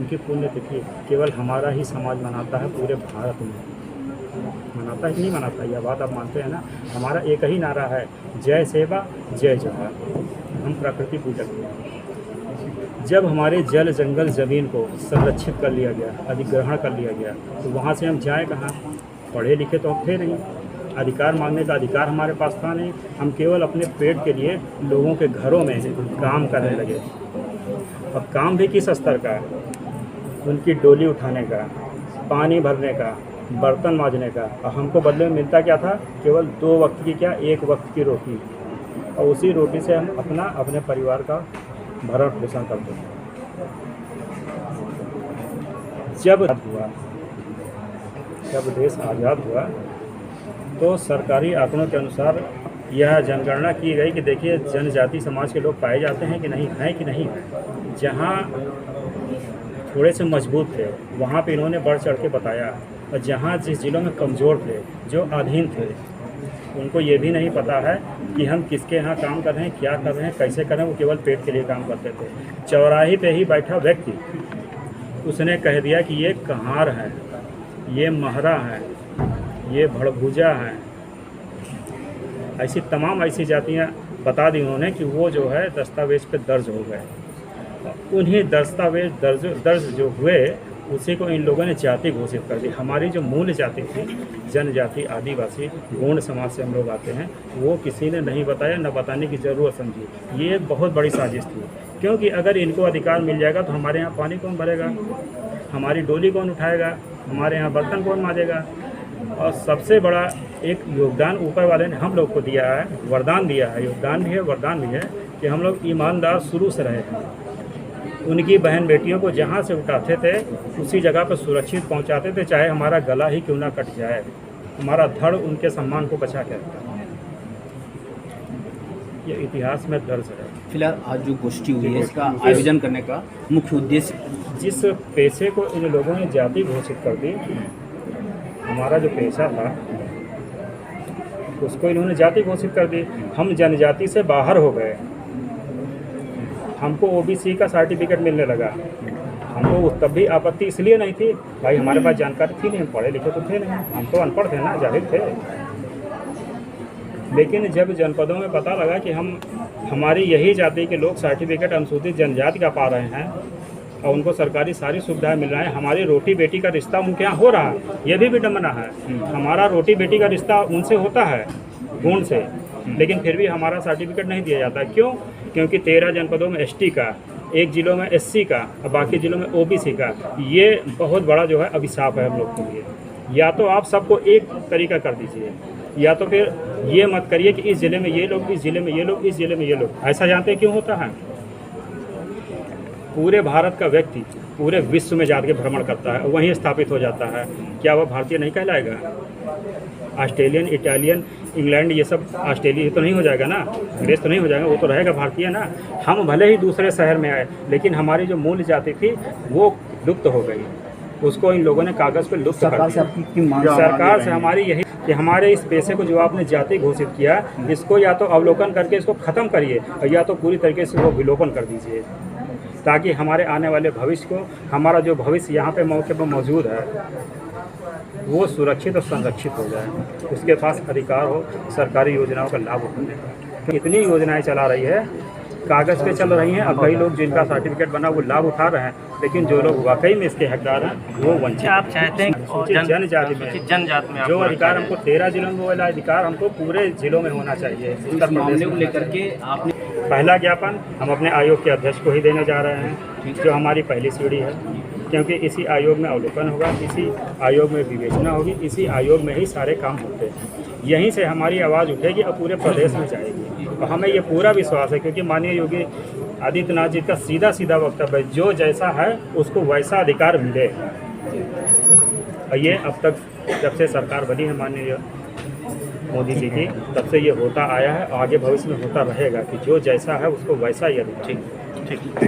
उनकी पुण्यतिथि केवल हमारा ही समाज मनाता है, पूरे भारत में मनाता ही नहीं मनाता, यह बात आप मानते हैं ना। हमारा एक ही नारा है, जय सेवा जय जोहार। हम प्रकृति पूजक हैं। जब हमारे जल जंगल ज़मीन को संरक्षित कर लिया गया, अधिग्रहण कर लिया गया, तो वहाँ से हम जाएँ कहाँ? पढ़े लिखे तो हम थे नहीं, अधिकार मांगने का अधिकार हमारे पास था नहीं। हम केवल अपने पेट के लिए लोगों के घरों में काम करने लगे। अब काम भी किस स्तर का है? उनकी डोली उठाने का, पानी भरने का, बर्तन मांजने का। और हमको बदले में मिलता क्या था? केवल 2 वक्त की क्या, 1 वक्त की रोटी। और उसी रोटी से हम अपने परिवार का भरण पोषण करते थे। जब देश आज़ाद हुआ तो सरकारी आंकड़ों के अनुसार यह जनगणना की गई कि देखिए जनजाति समाज के लोग पाए जाते हैं कि नहीं, हैं कि नहीं। जहाँ थोड़े से मजबूत थे वहाँ पे इन्होंने बढ़ चढ़ के बताया, और जहाँ जिस जिलों में कमज़ोर थे, जो अधीन थे, उनको ये भी नहीं पता है कि हम किसके यहाँ काम कर रहे हैं, क्या कर रहे हैं, कैसे कर रहे हैं। वो केवल पेट के लिए काम करते थे। चौराहे पे ही बैठा व्यक्ति उसने कह दिया कि ये कहार है, ये महरा है, ये भड़भुजा है। ऐसी तमाम ऐसी जातियाँ बता दी उन्होंने कि वो जो है दस्तावेज़ पे दर्ज हो गए। उन्हीं दस्तावेज दर्ज जो हुए उसी को इन लोगों ने जाति घोषित कर दी। हमारी जो मूल जाति थी, जनजाति, आदिवासी, गोंड समाज से हम लोग आते हैं, वो किसी ने नहीं बताया, न बताने की ज़रूरत समझी। ये एक बहुत बड़ी साजिश थी, क्योंकि अगर इनको अधिकार मिल जाएगा तो हमारे यहाँ पानी कौन भरेगा, हमारी डोली कौन उठाएगा, हमारे यहाँ बर्तन कौन मांजेगा। और सबसे बड़ा एक योगदान ऊपर वाले ने हम लोग को दिया है, वरदान दिया है। योगदान भी है, वरदान भी है कि हम लोग ईमानदार शुरू से रहे हैं। उनकी बहन बेटियों को जहाँ से उठाते थे उसी जगह पर सुरक्षित पहुँचाते थे, चाहे हमारा गला ही क्यों ना कट जाए। हमारा धड़ उनके सम्मान को बचा के रखता है। ये इतिहास में दर्ज है। फिलहाल आज जो गोष्ठी हुई है, इसका आयोजन करने का मुख्य उद्देश्य, जिस पेशे को इन लोगों ने जाति घोषित कर दी, हमारा जो पेशा था उसको इन्होंने जाति घोषित कर दी। हम जनजाति से बाहर हो गए, हमको ओबीसी का सर्टिफिकेट मिलने लगा। हमको तब भी आपत्ति इसलिए नहीं थी, भाई हमारे पास जानकारी थी नहीं, हम पढ़े लिखे तो थे नहीं, हम तो अनपढ़ थे ना, जाहिर थे। लेकिन जब जनपदों में पता लगा कि हमारी यही जाति के लोग सर्टिफिकेट अनुसूचित जनजाति का पा रहे हैं और उनको सरकारी सारी सुविधाएं मिल रहा है, हमारी रोटी बेटी का रिश्ता उनके यहाँ हो रहा है, ये भी विडम्बना है। हमारा रोटी बेटी का रिश्ता उनसे होता है, गुण से, लेकिन फिर भी हमारा सर्टिफिकेट नहीं दिया जाता। क्यों? क्योंकि 13 जनपदों में एसटी का, 1 जिलों में एससी का और बाकी जिलों में ओबीसी का। ये बहुत बड़ा जो है अभिशाप है हम लोग के लिए। या तो आप सबको एक तरीका कर दीजिए, या तो फिर ये मत करिए कि इस ज़िले में ये लोग, इस ज़िले में ये लोग, इस ज़िले में ये लोग। ऐसा जानते हैं क्यों होता है? पूरे भारत का व्यक्ति पूरे विश्व में जाकर भ्रमण करता है, वहीं स्थापित हो जाता है, क्या वह भारतीय नहीं कहलाएगा? ऑस्ट्रेलियन, इटालियन, इंग्लैंड, ये सब ऑस्ट्रेलिया तो नहीं हो जाएगा ना, अंग्रेज तो नहीं हो जाएगा, वो तो रहेगा भारतीय ना। हम भले ही दूसरे शहर में आए, लेकिन हमारी जो मूल जाति थी वो लुप्त हो गई। उसको इन लोगों ने कागज़ पे लुप्त कर दिया। सरकार से हमारी यही कि हमारे इस पेशे को जो आपने जाति घोषित किया, इसको या तो अवलोकन करके इसको ख़त्म करिए, और या तो पूरी तरीके से वो विलोपन कर दीजिए, ताकि हमारे आने वाले भविष्य को, हमारा जो भविष्य यहाँ पे मौके पर मौजूद है, वो सुरक्षित और संरक्षित हो जाए, उसके पास अधिकार हो सरकारी योजनाओं का लाभ उठाने का। इतनी योजनाएं चला रही है, कागज़ पे चल रही हैं, और कई लोग जिनका सर्टिफिकेट बना वो लाभ उठा रहे हैं, लेकिन जो लोग वाकई में इसके हकदार हैं वो वंचित। आप चाहते हैं जनजाति में जो अधिकार हमको 13 जिलों में, वो वाला अधिकार हमको पूरे जिलों में होना चाहिए। इस मामले को लेकर के आपने पहला ज्ञापन हम अपने आयोग के अध्यक्ष को ही देने जा रहे हैं, जो हमारी पहली सीढ़ी है, क्योंकि इसी आयोग में अवलोकन होगा, इसी आयोग में विवेचना होगी, इसी आयोग में ही सारे काम होते हैं। यहीं से हमारी आवाज़ उठेगी और पूरे प्रदेश में जाएगी। और हमें ये पूरा विश्वास है, क्योंकि माननीय योगी आदित्यनाथ जी का सीधा सीधा वक्तव्य है, जो जैसा है उसको वैसा अधिकार मिले। और ये अब तक जब से सरकार बनी है माननीय मोदी जी की, तब से ये होता आया है, आगे भविष्य में होता रहेगा कि जो जैसा है उसको वैसा ही अधिकार। ठीक।